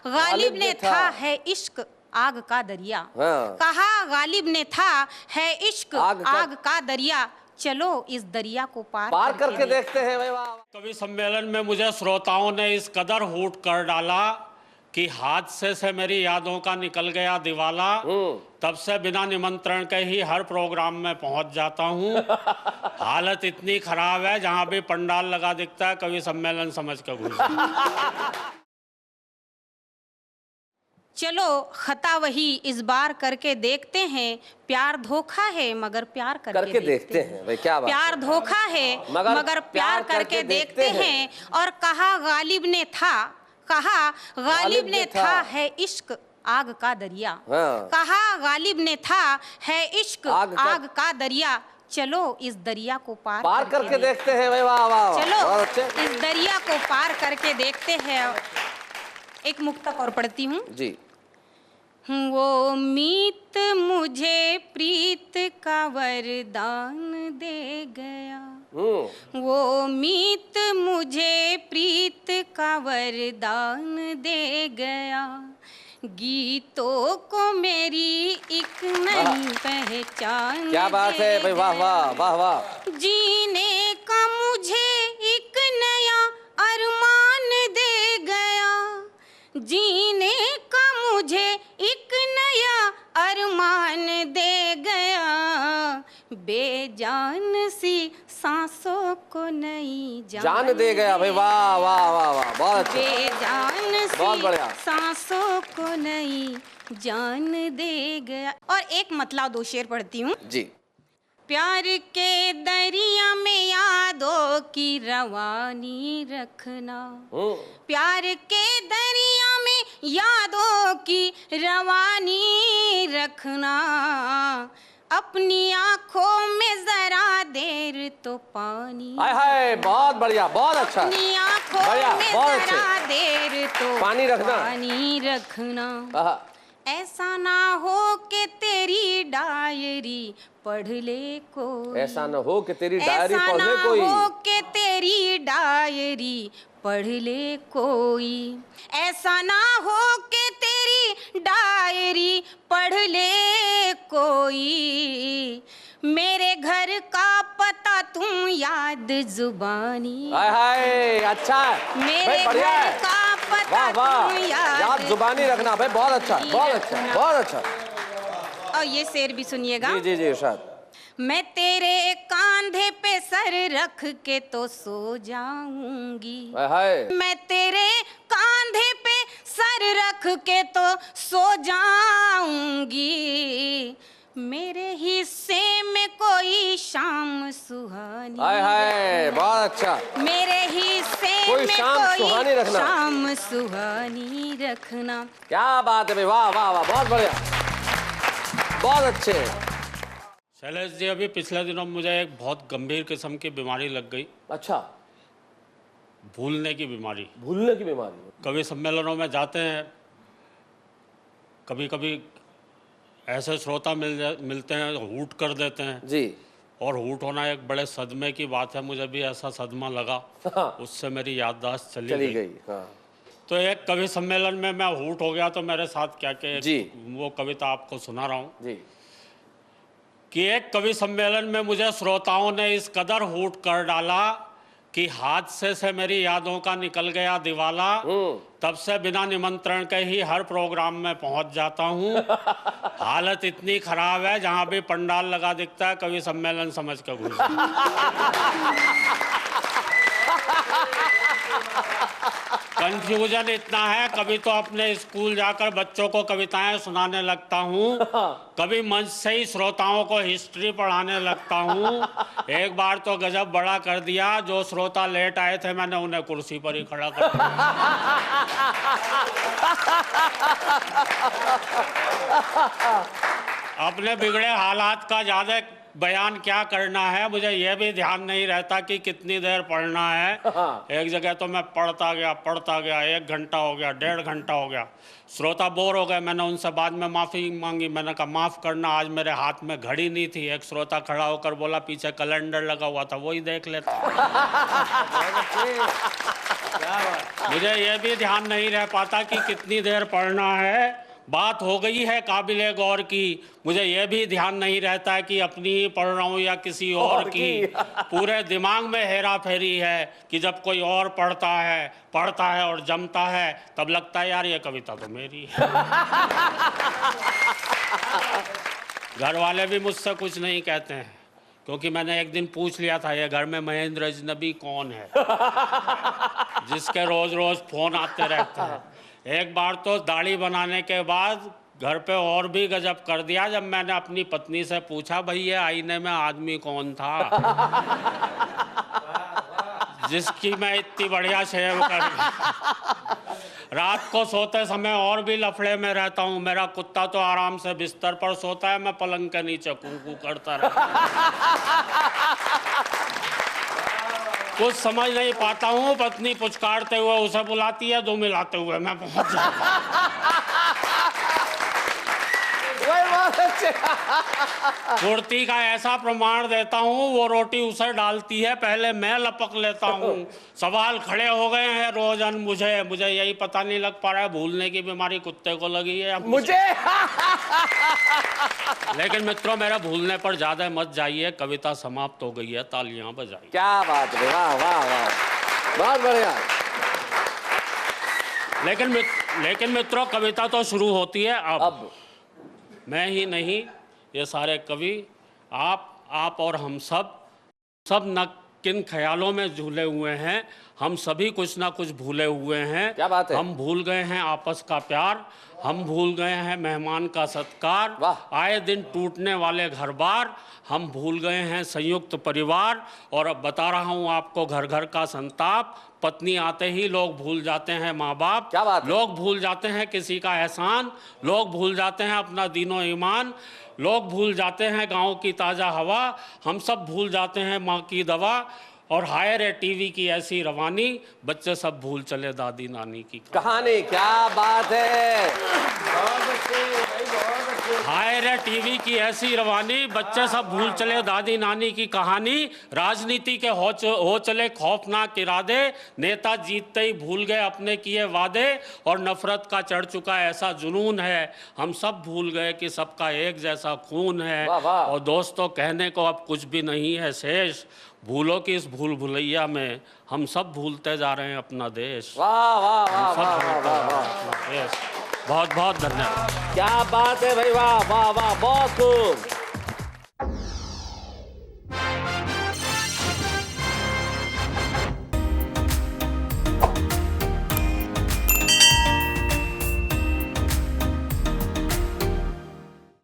गालिब ने था है इश्क आग का दरिया। हाँ। कहा गालिब ने था है इश्क आग का दरिया, चलो इस दरिया को पार करके देखते हैं भाई। वाह। कवि सम्मेलन में मुझे श्रोताओं ने इस कदर हूट कर डाला कि हादसे से मेरी यादों का निकल गया दिवाला। तब से बिना निमंत्रण के ही हर प्रोग्राम में पहुंच जाता हूं। हालत इतनी खराब है, जहां भी पंडाल लगा दिखता है कवि सम्मेलन समझ कर घुस। चलो खता वही इस बार करके देखते हैं, प्यार धोखा है मगर प्यार करके देखते हैं। भाई क्या बात प्यार धोखा है मगर प्यार करके देखते हैं। और कहा गालिब ने था है इश्क आग का दरिया। कहा गालिब ने था है इश्क आग का दरिया, चलो इस दरिया को पार करके देखते हैं भाई। वाह वाह। चलो इस दरिया को पार करके देखते हैं। एक मुक्तक और पढ़ती हूँ जी। वो मीत मुझे प्रीत का वरदान दे गया। वो मीत मुझे प्रीत का वरदान दे गया। गीतों को मेरी एक नई पहचान। क्या बात है भाई। वाह वाह वाह वाह। जीने का मुझे एक नया अरमान दे गया। जीने का मुझे एक नया अरमान दे गया। बेजान सी सांसों को नई जान दे गया भाई। वाह वाह वाह वाह। बहुत अच्छा। बेजान बहुत बढ़िया। सी सांसों को नई जान दे गया। और एक मतलब दो शेर पढ़ती हूँ जी। प्यार के दरिया में यादों की रवानी रखना। प्यार के दरिया में यादों की रवानी रखना। अपनी आँखों में जरा देर तो पानी। हाय हाय। बहुत बढ़िया। बहुत अच्छा। अपनी आँखों में जरा देर तो पानी रखना। ऐसा ना हो कि तेरी डायरी पढ़ ले कोई। ऐसा ना हो कि तेरी डायरी पढ़ ले कोई। ऐसा ना हो कि तेरी डायरी पढ़ ले कोई। ऐसा ना हो कि तेरी डायरी पढ़ ले कोई। मेरे घर का पता तुम याद जुबानी। हाय हाय। अच्छा है। मेरे बढ़िया घर है। का पता वाह वाह। तुम याद जुबानी रखना भाई। बहुत अच्छा बहुत अच्छा बहुत अच्छा। और ये शेर भी सुनिएगा। जी जी जी इरशाद। मैं तेरे कांधे पे सर रख के तो सो जाऊंगी। मैं तेरे कांधे पे सर रख के तो सो जाऊंगी। मेरे हिस्से में कोई शाम सुहानी। हाय हाय। बहुत अच्छा। मेरे हिस्से कोई में शाम सुहानी रखना। शाम सुहानी रखना। क्या बात है भाई। वाह वाह वाह। बहुत बढ़िया। बहुत अच्छे। शैलेश जी, अभी पिछले दिनों मुझे एक बहुत गंभीर किस्म की बीमारी लग गई। अच्छा। भूलने की बीमारी। भूलने की बीमारी। कवि सम्मेलनों में जाते हैं, कभी कभी ऐसे श्रोता मिलते हैं, हूट कर देते हैं जी। और हूट होना एक बड़े सदमे की बात है। मुझे भी ऐसा सदमा लगा। हाँ। उससे मेरी याददाश्त चली गई। हाँ। तो एक कवि सम्मेलन में मैं हूट हो गया, तो मेरे साथ क्या जी। वो कविता आपको सुना रहा हूँ जी। कि एक कवि सम्मेलन में मुझे श्रोताओं ने इस कदर हूट कर डाला कि हादसे से मेरी यादों का निकल गया दिवाला। तब से बिना निमंत्रण के ही हर प्रोग्राम में पहुंच जाता हूं। हालत इतनी खराब है, जहां भी पंडाल लगा दिखता है कवि सम्मेलन समझ कर घुस। कंफ्यूजन इतना है, कभी तो अपने स्कूल जाकर बच्चों को कविताएं सुनाने लगता हूँ, कभी मंच से ही श्रोताओं को हिस्ट्री पढ़ाने लगता हूँ। एक बार तो गजब बड़ा कर दिया, जो श्रोता लेट आए थे मैंने उन्हें कुर्सी पर ही खड़ा कर दिया। अपने बिगड़े हालात का ज्यादा बयान क्या करना है, मुझे यह भी ध्यान नहीं रहता कि कितनी देर पढ़ना है। हाँ। एक जगह तो मैं पढ़ता गया 1 घंटा हो गया, 1.5 घंटा हो गया। श्रोता बोर हो गए, मैंने उनसे बाद में माफ़ी मांगी। मैंने कहा माफ़ करना, आज मेरे हाथ में घड़ी नहीं थी। एक श्रोता खड़ा होकर बोला पीछे कैलेंडर लगा हुआ था, वही देख लेता। मुझे यह भी ध्यान नहीं रह पाता कि कितनी देर पढ़ना है। बात हो गई है काबिले गौर की, मुझे यह भी ध्यान नहीं रहता है कि अपनी ही पढ़ रहा हूँ या किसी और की। पूरे दिमाग में हेरा फेरी है कि जब कोई और पढ़ता है और जमता है, तब लगता है यार ये कविता तो मेरी है। घर वाले भी मुझसे कुछ नहीं कहते हैं, क्योंकि मैंने एक दिन पूछ लिया था ये घर में महेंद्र अजनबी कौन है, जिसके रोज रोज फोन आते रहते हैं। एक बार तो दाढ़ी बनाने के बाद घर पे और भी गजब कर दिया, जब मैंने अपनी पत्नी से पूछा भाई ये आईने में आदमी कौन था जिसकी मैं इतनी बढ़िया शेव कर। रात को सोते समय और भी लफड़े में रहता हूँ। मेरा कुत्ता तो आराम से बिस्तर पर सोता है, मैं पलंग के नीचे कूकू करता रहता। कुछ समझ नहीं पाता हूँ। पत्नी पुचकारते हुए उसे बुलाती है, 2 मिलाते हुए मैं पहुंच जाता। पूर्ति का ऐसा प्रमाण देता हूँ, वो रोटी उसे डालती है, पहले मैं लपक लेता हूँ। सवाल खड़े हो गए हैं रोजन मुझे यही पता नहीं लग पा रहा है भूलने की बीमारी कुत्ते को लगी है मुझे। लेकिन मित्रों, मेरा भूलने पर ज्यादा मत जाइए, कविता समाप्त हो गई है, तालियां बजाइए। क्या बात है, वाह वाह वाह, बहुत बढ़िया। लेकिन मित्रों, कविता तो शुरू होती है अब। मैं ही नहीं, ये सारे कवि, आप और हम सब न किन ख्यालों में झूले हुए हैं। हम सभी कुछ ना कुछ भूले हुए हैं। क्या बात है? हम भूल गए हैं आपस का प्यार, हम भूल गए हैं मेहमान का सत्कार, आए दिन टूटने वाले घर बार, हम भूल गए हैं संयुक्त परिवार। और अब बता रहा हूँ आपको घर घर का संताप, पत्नी आते ही लोग भूल जाते हैं माँ बाप। क्या बात है? लोग भूल जाते हैं किसी का एहसान, लोग भूल जाते हैं अपना दीनो ईमान, लोग भूल जाते हैं गाँव की ताज़ा हवा, हम सब भूल जाते हैं माँ की दवा। और हाय रे टीवी की ऐसी रवानी, बच्चे सब भूल चले दादी नानी की कहानी। क्या बात है, हाय रे टीवी की ऐसी रवानी, बच्चे सब भूल चले दादी नानी की कहानी। राजनीति के हो चले खौफनाक इरादे, नेता जीतते ही भूल गए अपने किए वादे। और नफरत का चढ़ चुका ऐसा जुनून है, हम सब भूल गए कि सबका एक जैसा खून है। वाह वाह। और दोस्तों, कहने को अब कुछ भी नहीं है शेष, भूलों की इस भूल भुलैया में हम सब भूलते जा रहे हैं अपना देश। वाह वाह वाह सब वाह भूलते वाह जा रहे वाह, हैं अपना देश। बहुत बहुत धन्यवाद। क्या बात है भाई, वाह वाह वाह, बहुत खूब।